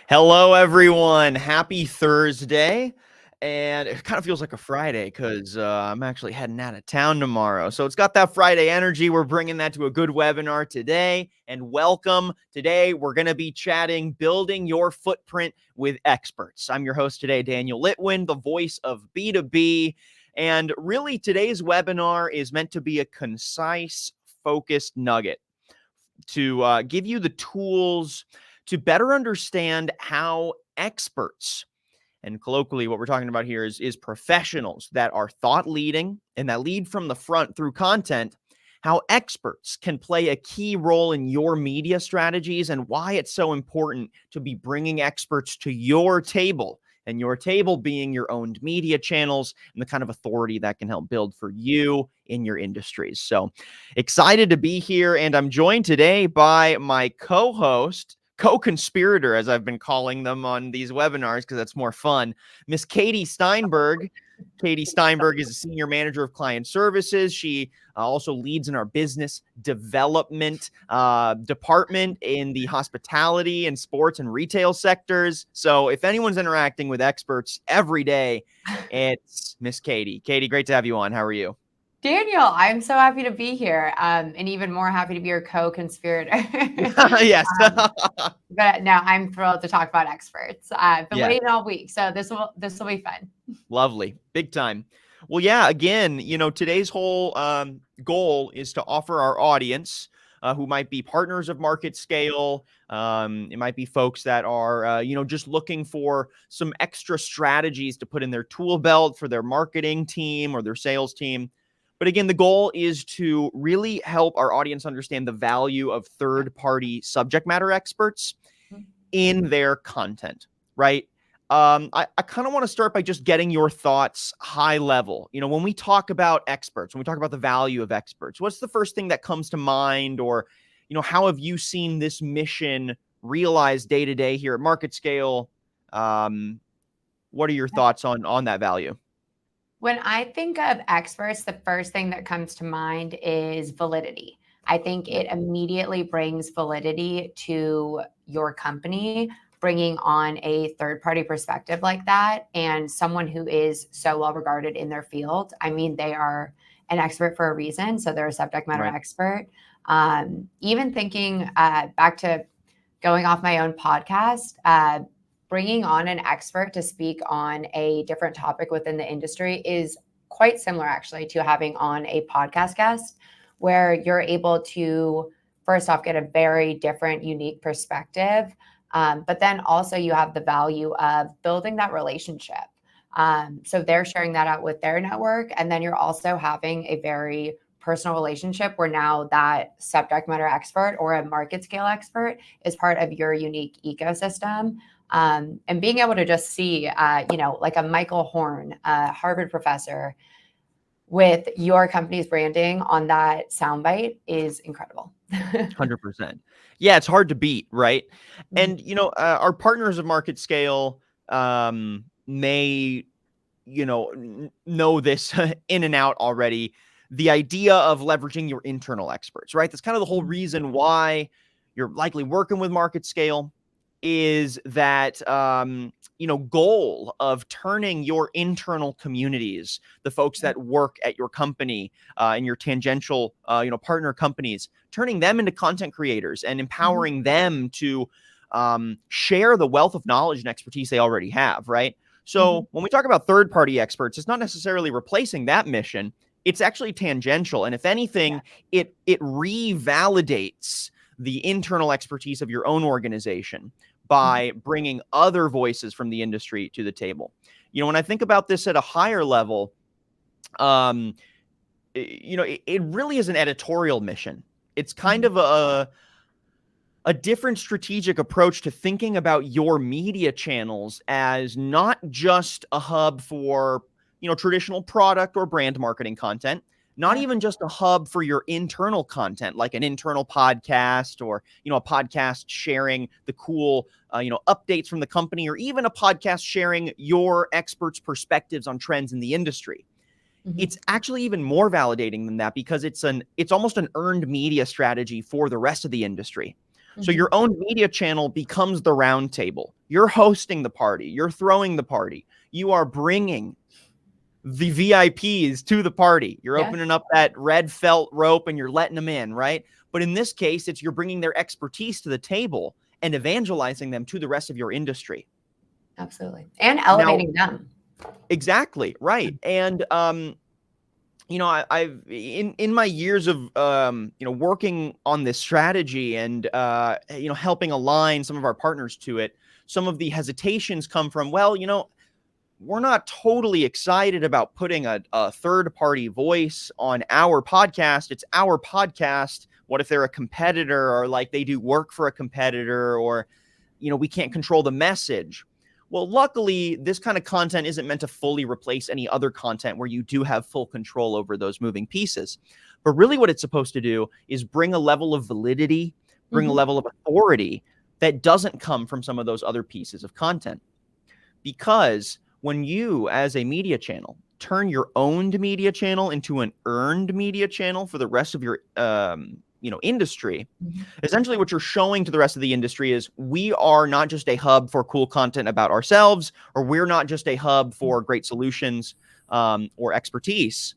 Hello, everyone. Happy Thursday. And it kind of feels like a Friday because I'm actually heading out of town tomorrow. So it's got that Friday energy. We're bringing that to a good webinar today. And welcome. Today, we're going to be chatting building your footprint with experts. I'm your host today, Daniel Litwin, the voice of B2B. And really, today's webinar is meant to be a concise, focused nugget to give you the tools to better understand how experts, and colloquially what we're talking about here is professionals that are thought leading and that lead from the front through content, how experts can play a key role in your media strategies and why it's so important to be bringing experts to your table, and your table being your owned media channels and the kind of authority that can help build for you in your industries. So excited to be here. And I'm joined today by my co-host, co-conspirator, as I've been calling them on these webinars because that's more fun, Miss Katie Steinberg. Katie Steinberg is a senior manager of client services. She also leads in our business development department in the hospitality and sports and retail sectors. So if anyone's interacting with experts every day, it's Miss Katie. Katie, great to have you on. How are you? Daniel, I'm so happy to be here, and even more happy to be your co-conspirator. Yes. But no, I'm thrilled to talk about experts. I've been Yeah. waiting all week, so this will be fun. Lovely. Big time. Well, yeah, again, today's whole goal is to offer our audience who might be partners of MarketScale. It might be folks that are, just looking for some extra strategies to put in their tool belt for their marketing team or their sales team. But again, the goal is to really help our audience understand the value of third-party subject matter experts in their content, right? I kind of want to start by just getting your thoughts high level. When we talk about experts, when we talk about the value of experts, what's the first thing that comes to mind? Or, how have you seen this mission realized day to day here at MarketScale? What are your thoughts on that value? When I think of experts, the first thing that comes to mind is validity. I think it immediately brings validity to your company, bringing on a third-party perspective like that, and someone who is so well regarded in their field. I mean, they are an expert for a reason, so they're a subject matter expert. Even thinking back to going off my own podcast, bringing on an expert to speak on a different topic within the industry is quite similar actually to having on a podcast guest, where you're able to first off get a very different, unique perspective. But then also you have the value of building that relationship. So they're sharing that out with their network. And then you're also having a very personal relationship where now that subject matter expert or a MarketScale expert is part of your unique ecosystem. And being able to just see, like a Michael Horn, a Harvard professor, with your company's branding on that soundbite is incredible. 100%. Yeah, it's hard to beat, right? And, our partners of MarketScale may, know this in and out already. The idea of leveraging your internal experts, right? That's kind of the whole reason why you're likely working with MarketScale, is that, goal of turning your internal communities, the folks that work at your company and your tangential, partner companies, turning them into content creators and empowering them to share the wealth of knowledge and expertise they already have, right? So when we talk about third-party experts, it's not necessarily replacing that mission. It's actually tangential. And if anything, it revalidates the internal expertise of your own organization by bringing other voices from the industry to the table. When I think about this at a higher level, it really is an editorial mission. It's kind of a different strategic approach to thinking about your media channels as not just a hub for, traditional product or brand marketing content, not even just a hub for your internal content, like an internal podcast or, a podcast sharing the cool, updates from the company, or even a podcast sharing your experts' perspectives on trends in the industry. It's actually even more validating than that because it's almost an earned media strategy for the rest of the industry. So your own media channel becomes the round table. You're hosting the party. You're throwing the party. You are bringing the VIPs to the party. You're opening up that red felt rope and you're letting them in, right? But in this case, you're bringing their expertise to the table and evangelizing them to the rest of your industry. Absolutely. And elevating them. Exactly. Right. And, I've in my years of, working on this strategy and, helping align some of our partners to it, some of the hesitations come from, we're not totally excited about putting a third-party voice on our podcast. It's our podcast. What if they're a competitor, or like they do work for a competitor, or, we can't control the message? Well, luckily, this kind of content isn't meant to fully replace any other content where you do have full control over those moving pieces. But really what it's supposed to do is bring a level of validity, bring a level of authority that doesn't come from some of those other pieces of content. Because when you, as a media channel, turn your owned media channel into an earned media channel for the rest of your, industry, essentially what you're showing to the rest of the industry is we are not just a hub for cool content about ourselves, or we're not just a hub for great solutions or expertise,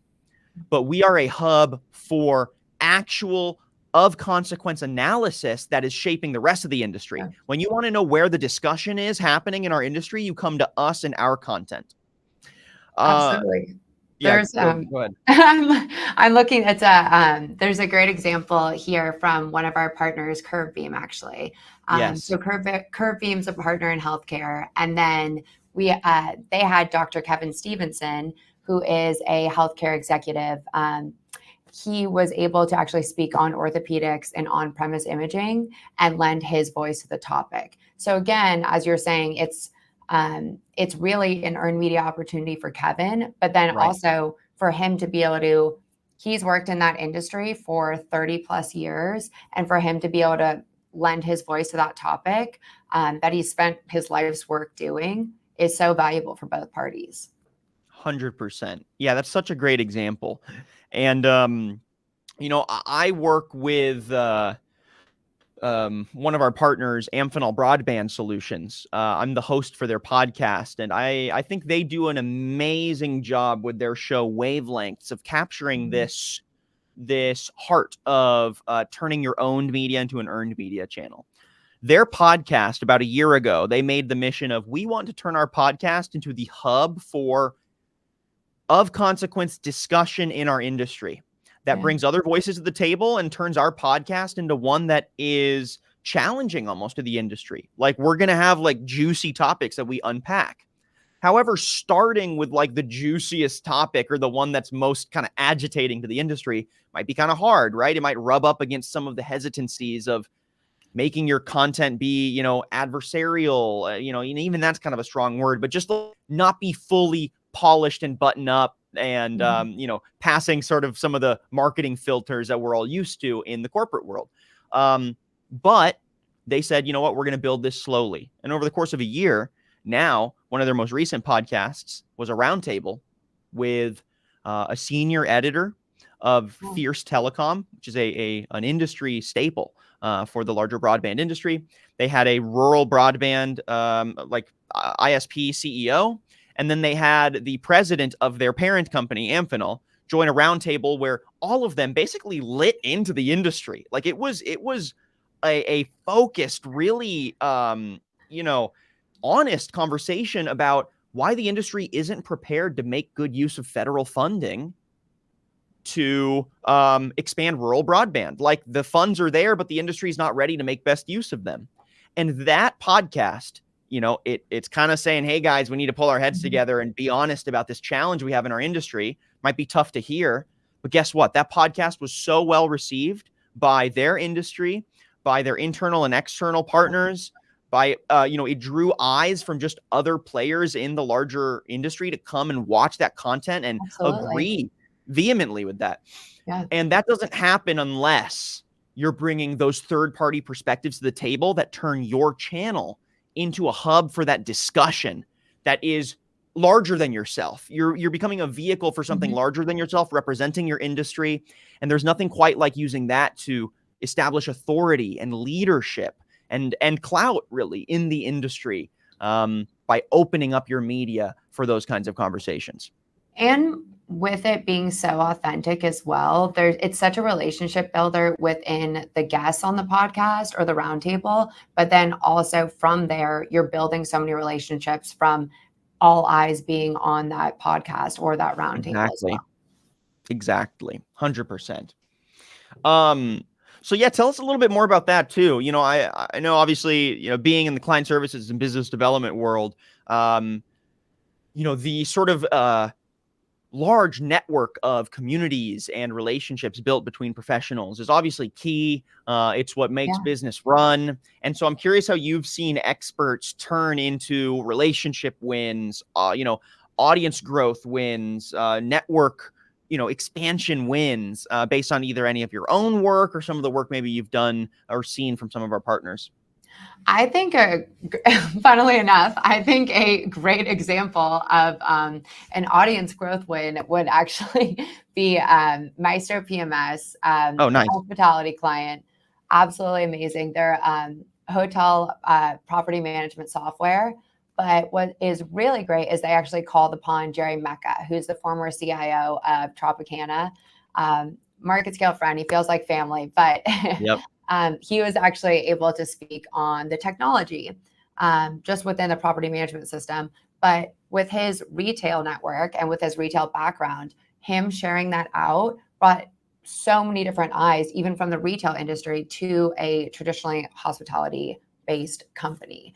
but we are a hub for actual of consequence analysis that is shaping the rest of the industry. When you want to know where the discussion is happening in our industry, you come to us and our content. Absolutely. There's go ahead. I'm looking at there's a great example here from one of our partners, Curvebeam, actually. Yes. So Curvebeam's a partner in healthcare, and then they had Dr. Kevin Stevenson, who is a healthcare executive. He was able to actually speak on orthopedics and on-premise imaging and lend his voice to the topic. So again, as you're saying, it's really an earned media opportunity for Kevin, but then also for him to be able to, he's worked in that industry for 30 plus years, and for him to be able to lend his voice to that topic that he spent his life's work doing is so valuable for both parties. 100%. Yeah, that's such a great example. And, I work with one of our partners, Amphenol Broadband Solutions. I'm the host for their podcast, and I think they do an amazing job with their show Wavelengths of capturing this heart of turning your owned media into an earned media channel. Their podcast, about a year ago, they made the mission of, we want to turn our podcast into the hub for of consequence discussion in our industry that brings other voices to the table and turns our podcast into one that is challenging almost to the industry. Like, we're going to have like juicy topics that we unpack. However, starting with like the juiciest topic or the one that's most kind of agitating to the industry might be kind of hard, right? It might rub up against some of the hesitancies of making your content be, adversarial, and even that's kind of a strong word, but just not be fully polished and button up and, passing sort of some of the marketing filters that we're all used to in the corporate world. But they said, you know what, we're going to build this slowly. And over the course of a year, now one of their most recent podcasts was a roundtable with a senior editor of Fierce Telecom, which is an industry staple for the larger broadband industry. They had a rural broadband ISP CEO. And then they had the president of their parent company, Amphenol, join a roundtable where all of them basically lit into the industry. Like, it was a focused, really, honest conversation about why the industry isn't prepared to make good use of federal funding to expand rural broadband. Like, the funds are there, but the industry is not ready to make best use of them. And that podcast, it's kind of saying, hey guys, we need to pull our heads together and be honest about this challenge we have in our industry. Might be tough to hear, but guess what? That podcast was so well received by their industry, by their internal and external partners, by, it drew eyes from just other players in the larger industry to come and watch that content and agree vehemently with that. Yeah. And that doesn't happen unless you're bringing those third-party perspectives to the table that turn your channel into a hub for that discussion that is larger than yourself. You're becoming a vehicle for something larger than yourself, representing your industry. And there's nothing quite like using that to establish authority and leadership and clout, really, in the industry. by opening up your media for those kinds of conversations. And with it being so authentic as well, it's such a relationship builder within the guests on the podcast or the roundtable. But then also from there, you're building so many relationships from all eyes being on that podcast or that roundtable as well. Exactly. 100%. So yeah, tell us a little bit more about that too. I know obviously, being in the client services and business development world, the sort of large network of communities and relationships built between professionals is obviously key. It's what makes business run. And so I'm curious how you've seen experts turn into relationship wins, audience growth wins, network, expansion wins, based on either any of your own work or some of the work maybe you've done or seen from some of our partners. I think, funnily enough, I think a great example of an audience growth win would actually be Maestro PMS, Oh, nice. hospitality client. Absolutely amazing. They're hotel property management software. But what is really great is they actually called upon Jerry Mecca, who's the former CIO of Tropicana. MarketScale friend, he feels like family, but Yep. He was actually able to speak on the technology just within the property management system. But with his retail network and with his retail background, him sharing that out brought so many different eyes, even from the retail industry to a traditionally hospitality-based company.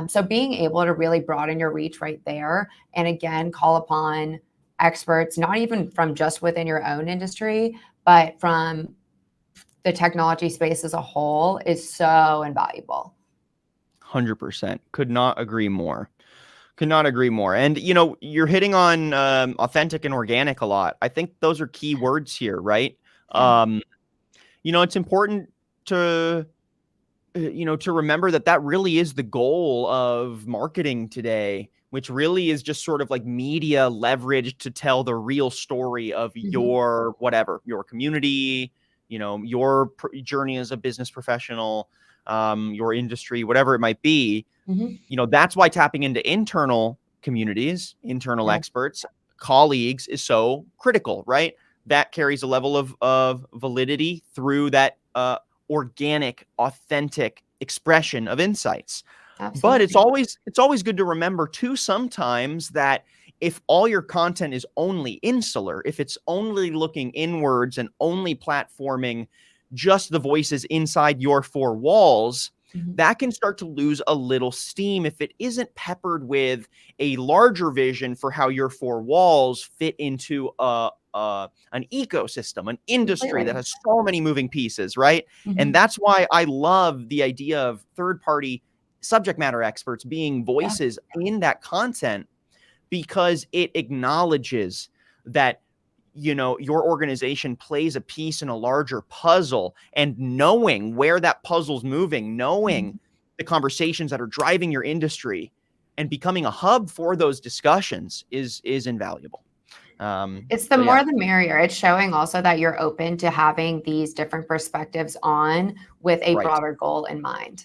So being able to really broaden your reach right there, and again, call upon experts, not even from just within your own industry, but from the technology space as a whole, is so invaluable. 100%. Could not agree more. And, you're hitting on authentic and organic a lot. I think those are key words here, right? Yeah. It's important to, to remember that really is the goal of marketing today, which really is just sort of like media leverage to tell the real story of your your community, your journey as a business professional, your industry, whatever it might be. That's why tapping into internal communities, internal experts, colleagues is so critical, right? That carries a level of validity through that organic, authentic expression of insights. Absolutely. But it's always good to remember too sometimes that if all your content is only insular, if it's only looking inwards and only platforming just the voices inside your four walls, that can start to lose a little steam if it isn't peppered with a larger vision for how your four walls fit into an ecosystem, an industry that has so many moving pieces, right? And that's why I love the idea of third-party subject matter experts being voices in that content, because it acknowledges that your organization plays a piece in a larger puzzle, and knowing where that puzzle's moving, knowing the conversations that are driving your industry and becoming a hub for those discussions is invaluable. It's the more the merrier. It's showing also that you're open to having these different perspectives on with a broader goal in mind.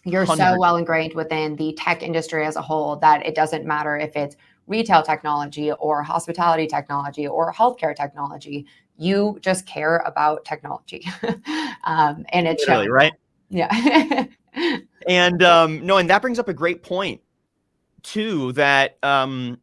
You're so well ingrained within the tech industry as a whole that it doesn't matter if it's retail technology or hospitality technology or healthcare technology. You just care about technology. And it's really right. Yeah. And and that brings up a great point too, that a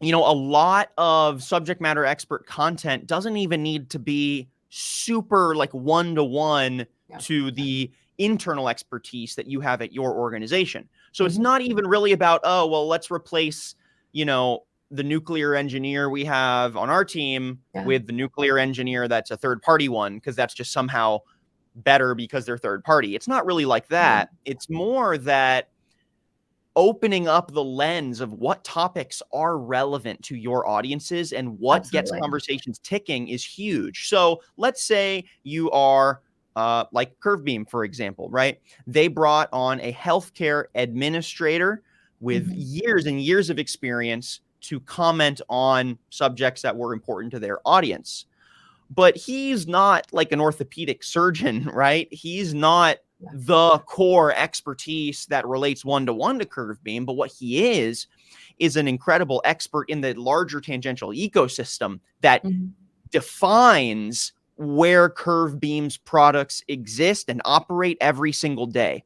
lot of subject matter expert content doesn't even need to be super like one-to-one to the internal expertise that you have at your organization. So it's not even really about, oh, well, let's replace, the nuclear engineer we have on our team with the nuclear engineer that's a third-party one, because that's just somehow better because they're third party. It's not really like that. It's more that opening up the lens of what topics are relevant to your audiences and what gets conversations ticking is huge. So let's say you are like Curvebeam, for example, right? They brought on a healthcare administrator with years and years of experience to comment on subjects that were important to their audience. But he's not like an orthopedic surgeon, right? He's not the core expertise that relates one-to-one to Curvebeam, but what he is an incredible expert in the larger tangential ecosystem that defines where Curvebeam's products exist and operate every single day.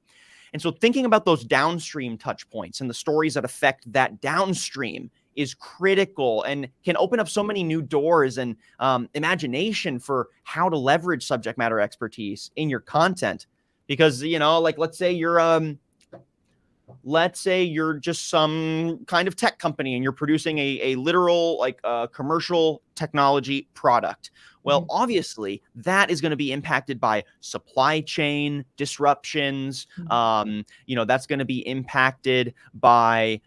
And so thinking about those downstream touch points and the stories that affect that downstream is critical and can open up so many new doors and imagination for how to leverage subject matter expertise in your content. Because, you know, like let's say you're just some kind of tech company and you're producing a literal like commercial technology product. Well, obviously that is going to be impacted by supply chain disruptions. You know, that's going to be impacted by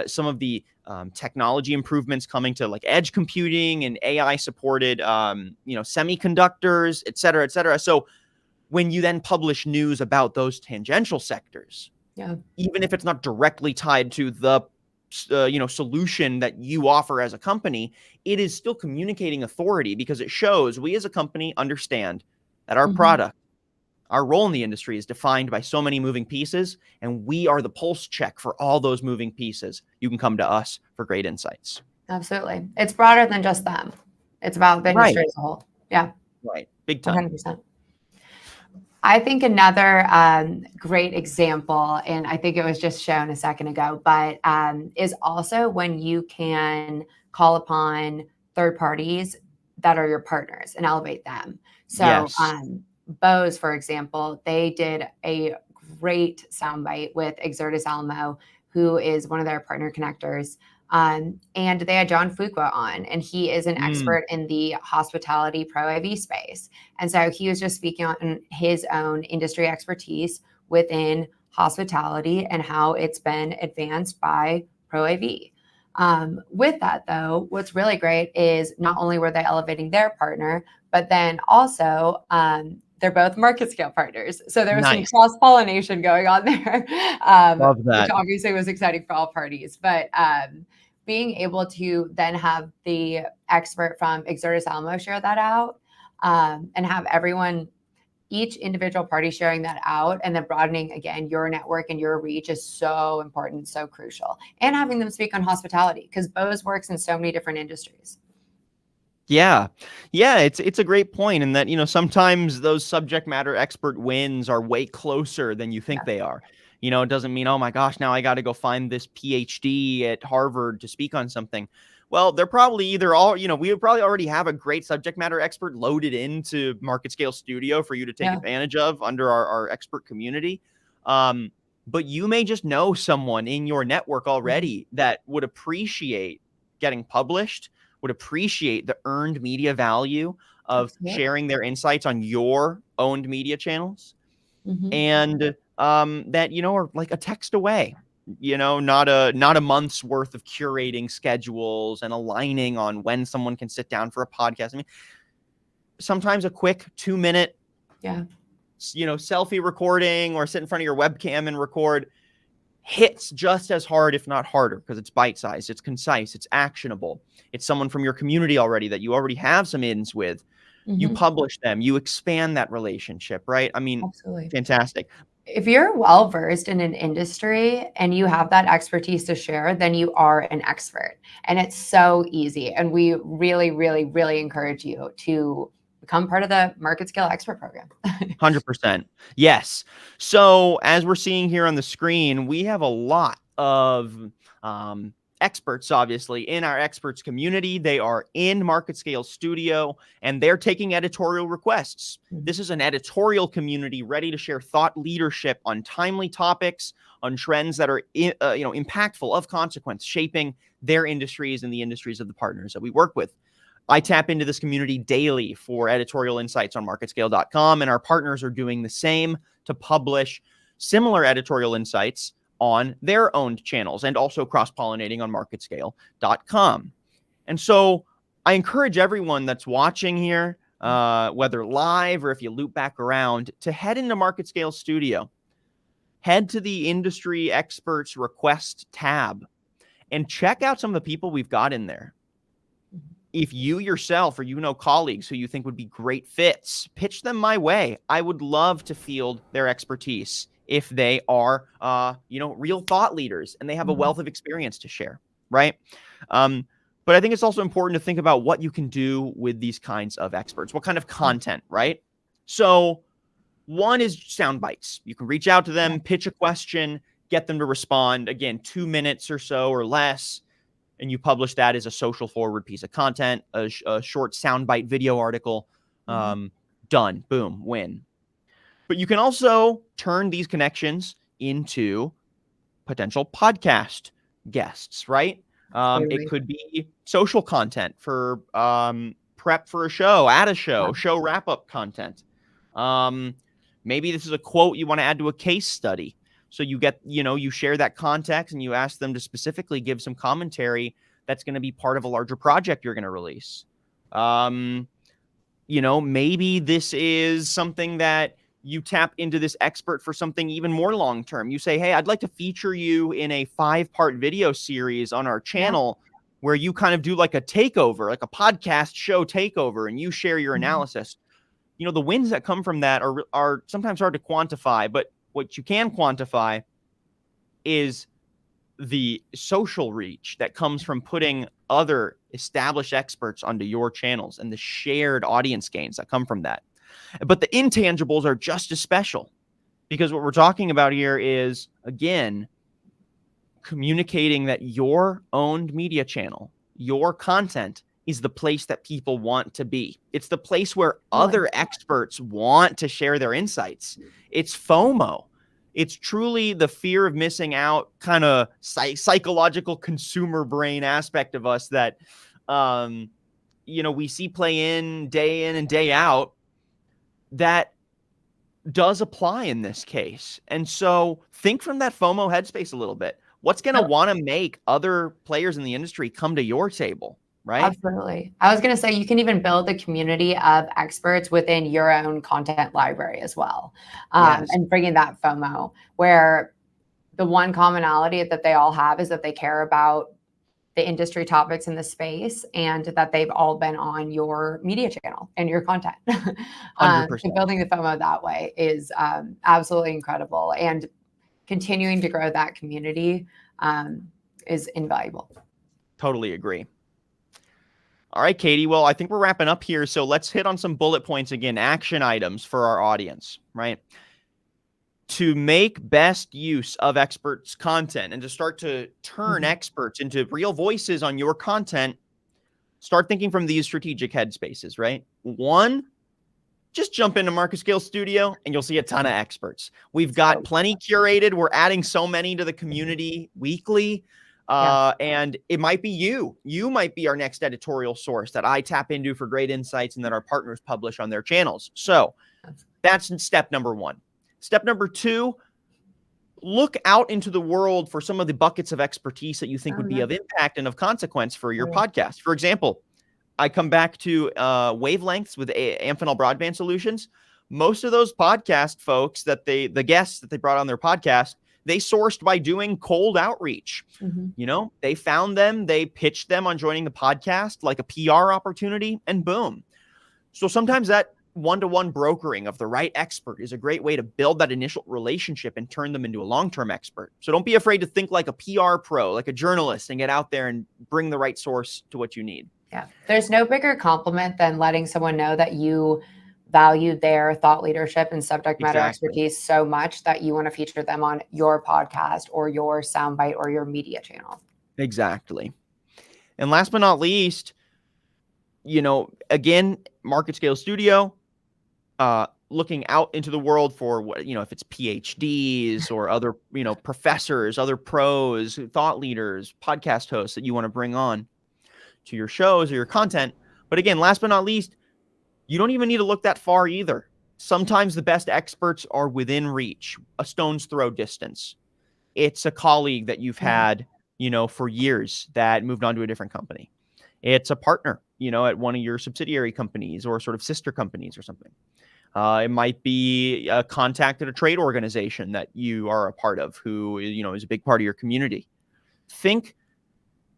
some of the technology improvements coming to like edge computing and AI supported, you know, semiconductors, et cetera, et cetera. So when you then publish news about those tangential sectors, even if it's not directly tied to the you know, solution that you offer as a company, it is still communicating authority because it shows we as a company understand that our product, our role in the industry is defined by so many moving pieces, and we are the pulse check for all those moving pieces. You can come to us for great insights. Absolutely. It's broader than just them. It's about the industry as a whole. Yeah. Right. Big time. 100%. I think another great example, and I think it was just shown a second ago, but is also when you can call upon third parties that are your partners and elevate them. So Bose, for example, they did a great soundbite with Exertis Alamo, who is one of their partner connectors. And they had John Fuqua on, and he is an expert in the hospitality pro AV space. And so he was just speaking on his own industry expertise within hospitality and how it's been advanced by pro AV. With that, though, what's really great is not only were they elevating their partner, but then also they're both MarketScale partners. So there was some cross-pollination going on there, Love that. which obviously was exciting for all parties. But being able to then have the expert from Exertis Alamo share that out and have everyone, each individual party sharing that out, and then broadening, again, your network and your reach is so important, so crucial. And having them speak on hospitality, because Bose works in so many different industries. Yeah. It's a great point in that, you know, sometimes those subject matter expert wins are way closer than you think they are. You know, it doesn't mean, oh my gosh, now I got to go find this PhD at Harvard to speak on something. Well, they're probably either all, you know, we would probably already have a great subject matter expert loaded into MarketScale Studio for you to take advantage of under our expert community. But you may just know someone in your network already that would appreciate getting published, would appreciate the earned media value of sharing their insights on your owned media channels. And that, you know, are like a text away, you know, not a month's worth of curating schedules and aligning on when someone can sit down for a podcast. I mean, sometimes a quick 2-minute, you know, selfie recording or sit in front of your webcam and record hits just as hard, if not harder, because it's bite-sized, it's concise, it's actionable. It's someone from your community already that you already have some ins with. You publish them, you expand that relationship, right? I mean, fantastic. If you're well-versed in an industry and you have that expertise to share, then you are an expert. And it's so easy. And we really, really, really encourage you to become part of the MarketScale Expert Program. 100%. Yes. So as we're seeing here on the screen, we have a lot of experts, obviously, in our experts community. They are in MarketScale Studio, and they're taking editorial requests. This is an editorial community ready to share thought leadership on timely topics, on trends that are you know, impactful, of consequence, shaping their industries and the industries of the partners that we work with. I tap into this community daily for editorial insights on MarketScale.com, and our partners are doing the same to publish similar editorial insights on their owned channels and also cross-pollinating on MarketScale.com. And so I encourage everyone that's watching here, whether live or if you loop back around, to head into MarketScale Studio. Head to the Industry Experts Request tab and check out some of the people we've got in there. if you yourself or colleagues who you think would be great fits, pitch them my way. I would love to field their expertise if they are, real thought leaders and they have a wealth of experience to share, right? But I think it's also important to think about what you can do with these kinds of experts. What kind of content, right? So one is sound bites. You can reach out to them, pitch a question, get them to respond. Again, 2 minutes or so or less. And you publish that as a social forward piece of content, a short soundbite video article. Done. Boom. Win. But you can also turn these connections into potential podcast guests, right? It could be social content for prep for a show, at a show, show wrap-up content. Maybe this is a quote you want to add to a case study. So you get, you share that context and you ask them to specifically give some commentary that's going to be part of a larger project you're going to release. Maybe this is something that you tap into this expert for something even more long-term. You say, hey, I'd like to feature you in a 5-part video series on our channel where you kind of do like a takeover, like a podcast show takeover, and you share your analysis. The wins that come from that are sometimes hard to quantify, but what you can quantify is the social reach that comes from putting other established experts onto your channels and the shared audience gains that come from that. But the intangibles are just as special, because what we're talking about here is, again, communicating that your owned media channel, your content, is the place that people want to be. It's the place where other experts want to share their insights. It's FOMO. It's truly the fear of missing out, kind of psychological consumer brain aspect of us that, we see play in and day out, that does apply in this case. And so think from that FOMO headspace a little bit. What's going to want to make other players in the industry come to your table? Right? Absolutely. I was going to say, you can even build a community of experts within your own content library as well. And bringing that FOMO, where the one commonality that they all have is that they care about the industry topics in the space and that they've all been on your media channel and your content. 100%. So building the FOMO that way is absolutely incredible. And continuing to grow that community is invaluable. Totally agree. All right, Katie. Well, I think we're wrapping up here. So let's hit on some bullet points again, action items for our audience, right? To make best use of experts' content and to start to turn experts into real voices on your content, start thinking from these strategic headspaces, right? One, just jump into MarketScale Studio and you'll see a ton of experts. We've got plenty curated. We're adding so many to the community weekly. And it might be you. You might be our next editorial source that I tap into for great insights and that our partners publish on their channels. So that's step number one. Step number two, look out into the world for some of the buckets of expertise that you think would be of impact and of consequence for your podcast. For example, I come back to wavelengths with Amphenol Broadband Solutions. Most of those podcast folks the guests that they brought on their podcast, they sourced by doing cold outreach. They found them, they pitched them on joining the podcast like a PR opportunity, and boom. So sometimes that one-to-one brokering of the right expert is a great way to build that initial relationship and turn them into a long-term expert. So don't be afraid to think like a PR pro, like a journalist, and get out there and bring the right source to what you need. Yeah. There's no bigger compliment than letting someone know that you value their thought leadership and subject matter expertise so much that you want to feature them on your podcast or your soundbite or your media channel. Exactly. And last but not least, again, MarketScale Studio, looking out into the world for what, if it's PhDs or other, professors, other pros, thought leaders, podcast hosts that you want to bring on to your shows or your content. But again, last but not least, you don't even need to look that far either. Sometimes the best experts are within reach, a stone's throw distance. It's a colleague that you've had, for years that moved on to a different company. It's a partner, at one of your subsidiary companies or sort of sister companies or something. It might be a contact at a trade organization that you are a part of who, is a big part of your community. Think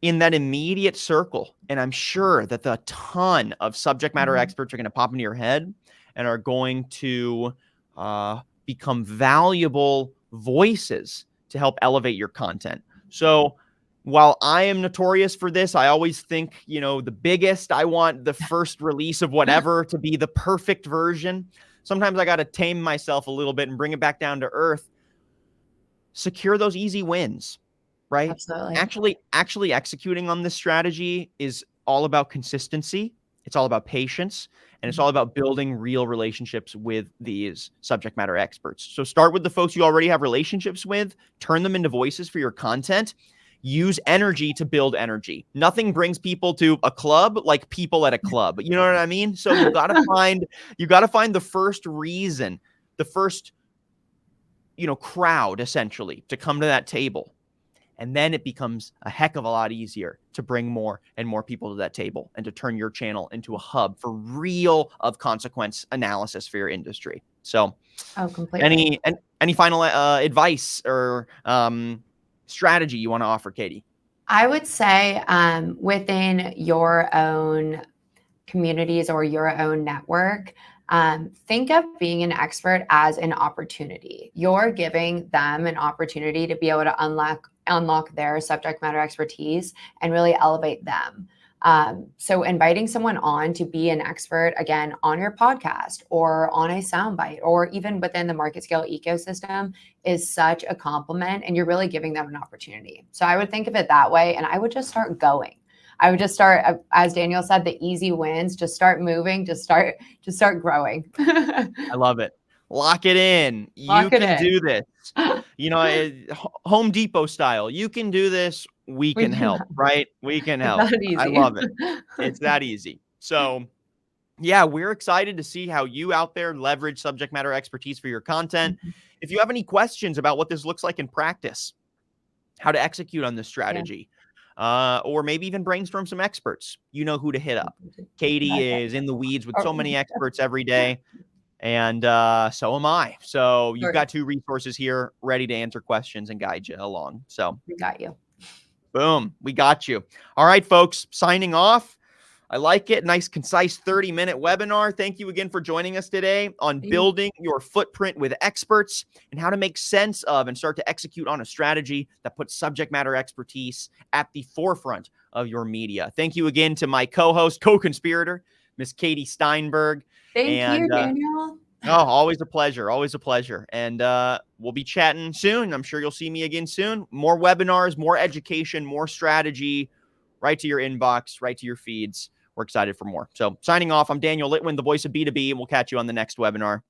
in that immediate circle. And I'm sure that a ton of subject matter experts are going to pop into your head and are going to become valuable voices to help elevate your content. So while I am notorious for this, I always think, the biggest, I want the first release of whatever to be the perfect version. Sometimes I got to tame myself a little bit and bring it back down to earth. Secure those easy wins, right? Absolutely. Actually executing on this strategy is all about consistency. It's all about patience, and it's all about building real relationships with these subject matter experts. So start with the folks you already have relationships with, turn them into voices for your content. Use energy to build energy. Nothing brings people to a club like people at a club. You know what I mean? So you got to find the first reason, the first crowd essentially to come to that table. And then it becomes a heck of a lot easier to bring more and more people to that table and to turn your channel into a hub for real of consequence analysis for your industry. So completely. Any final advice or strategy you want to offer, Katie? I would say within your own communities or your own network, think of being an expert as an opportunity. You're giving them an opportunity to be able to unlock their subject matter expertise and really elevate them. So inviting someone on to be an expert, again, on your podcast or on a soundbite or even within the MarketScale ecosystem is such a compliment, and you're really giving them an opportunity. So I would think of it that way, and I would just start going. I would just start, as Daniel said, the easy wins, just start moving, just start growing. I love it. Lock it in. Lock You it can in. do this. Home Depot style. You can do this. We can help, right? We can help. That easy. I love it. It's that easy. So yeah, we're excited to see how you out there leverage subject matter expertise for your content. If you have any questions about what this looks like in practice, how to execute on this strategy, or maybe even brainstorm some experts, you know who to hit up. Katie is in the weeds with so many experts every day. And so am I. So you've got two resources here ready to answer questions and guide you along. So we got you. Boom. We got you. All right, folks, signing off. I like it. Nice, concise 30-minute webinar. Thank you again for joining us today on building your footprint with experts and how to make sense of and start to execute on a strategy that puts subject matter expertise at the forefront of your media. Thank you again to my co-host, co-conspirator, Miss Katie Steinberg. Thank you, Daniel. Oh, always a pleasure. Always a pleasure. And we'll be chatting soon. I'm sure you'll see me again soon. More webinars, more education, more strategy, right to your inbox, right to your feeds. We're excited for more. So signing off, I'm Daniel Litwin, the voice of B2B, and we'll catch you on the next webinar.